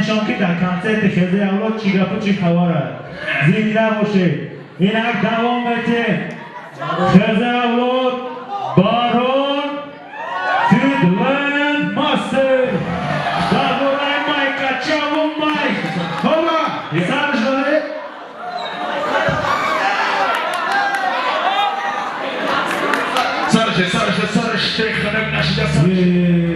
نشان که در کنسرت خزه اولاد چی گفت چی خبره زنده باشید اینک دوام بده خزه اولاد بارون فیدلند ماستر در برای مایکا چاوم مایک حالا سرش داره سرش تخنم نشده سرش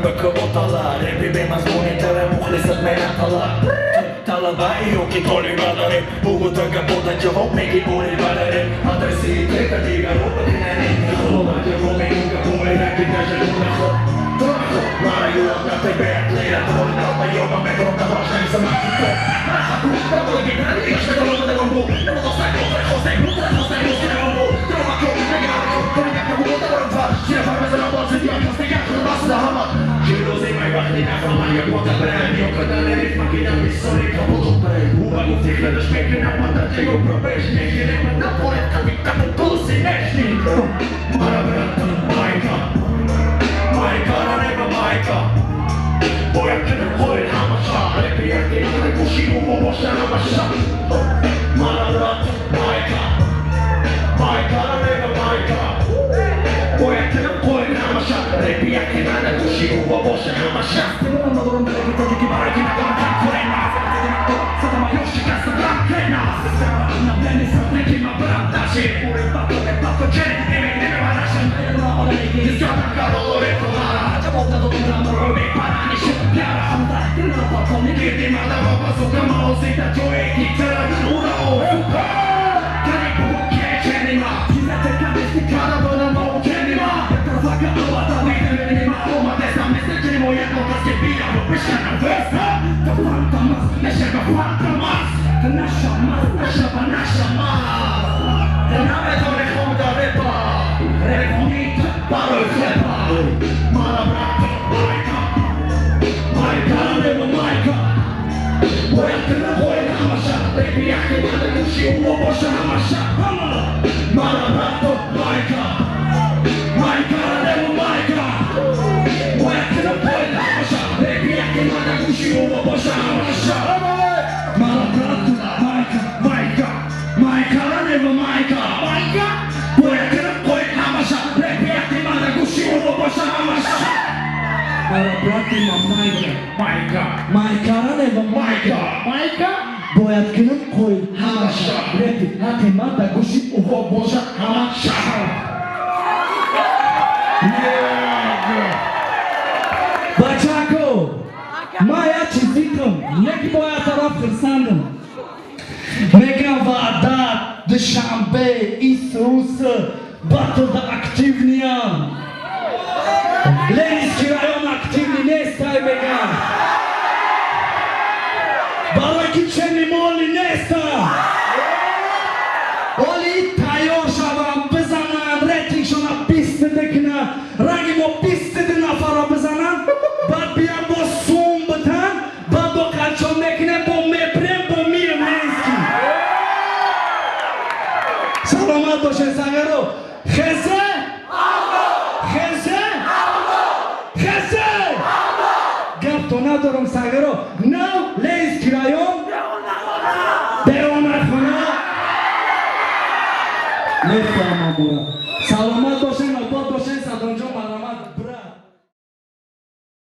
بكبطلة ربي بمزموني ترى مخلصة من الطلع طلبة يوكي كولي بدري بوغوتا كبوتا جواب ميكي بولي بدري أدرسي تيكا تيكا روبا تناني خلوما جوابي يوكا كولي لكي تجلونا خو مارا يوكا تبعت ليلة تقول نوبا يوكا ميكرو تباشا يسمعك فو أخوش تقول جيتاني يشتغل لما تقومبو لما تصنع يوكا خوصي نوكا خوصي نوكا تقومبو تروما كوكي تقومبو كوكي تقومبو تقومبو شيرا فرمزة نوبا سيديا كستيكا خلباسة هما Gelosi mai basti na famiglia quota premio Cadale di macchina mi soli caputo prego Uva guffica da specchio na pata tego probešni Girema na pored kapita po kusi nešni Marabrata majka Majka na neba majka Boja kada koji hamaša Repi jaki na kuši uvo boša na maša Marabrata majka Majka na neba majka Boja kada koji hamaša Repi jaki na kuši uvo boša na maša Mama dorom da repi toki ki baraki na gama konkurena Sada ma još čeka sa blankena Na bleni sa nekima brandaši Ure pato ne pato čeni Nime nime varašan Izgada kao loreto lara Čabovda do tura morovi parani šupljara Onda jedna pato mi girdi mada vapa suka malo sita čovjek i čera Ura ofuka Kani buke čenima Kizete kamesti kada boda mogu čenima Petra svaka ovata vide menima Oma desna mesečimo jedno da se bijamo Pišana vrsta Da fanta mas, nešega fanta mas Da naša mas, naša pa naša mas Da name to nekom da repa Rekomita, paroj hleba Mala brata, majka Majka na nebo majka Boja te na boje namaša Repi jake mada kuši uvo boša namaša Mala brata, majka Majka na nebo majka Boja te na boje namaša Repi jake mada kuši uvo boša namaša Mala brata, majka, majka Majka na nebo majka Majka Boja te na boje namaša Repi jake mada kuši uvo boša namaša Mala brata, majka Majka Majka na nebo majka Majka Boja te na boje namaša Repi jake mada kuši uvo boša namaša Bachako, Maya Chizikum, Neki Boya Taraf Kırsandım. Mega Vada, Dışambe, İsrusu, Batı'da aktivniya. Lenski rayon aktivni, nestaj Mega. Balaki Çenli Moli, nestaj. Oli tayo şavam, bezanan, retin şuna pisledekina, ragimo pisledina fara bezanan, bad biya bo sumbatan, bad o kalçondekine bo meprem bo mirmenski. Salamat boşe sagaro, Xeze, Xeze, Xeze. Gap to nadorom sagaro, now Lenski rayon, Deonat Khona. Salamat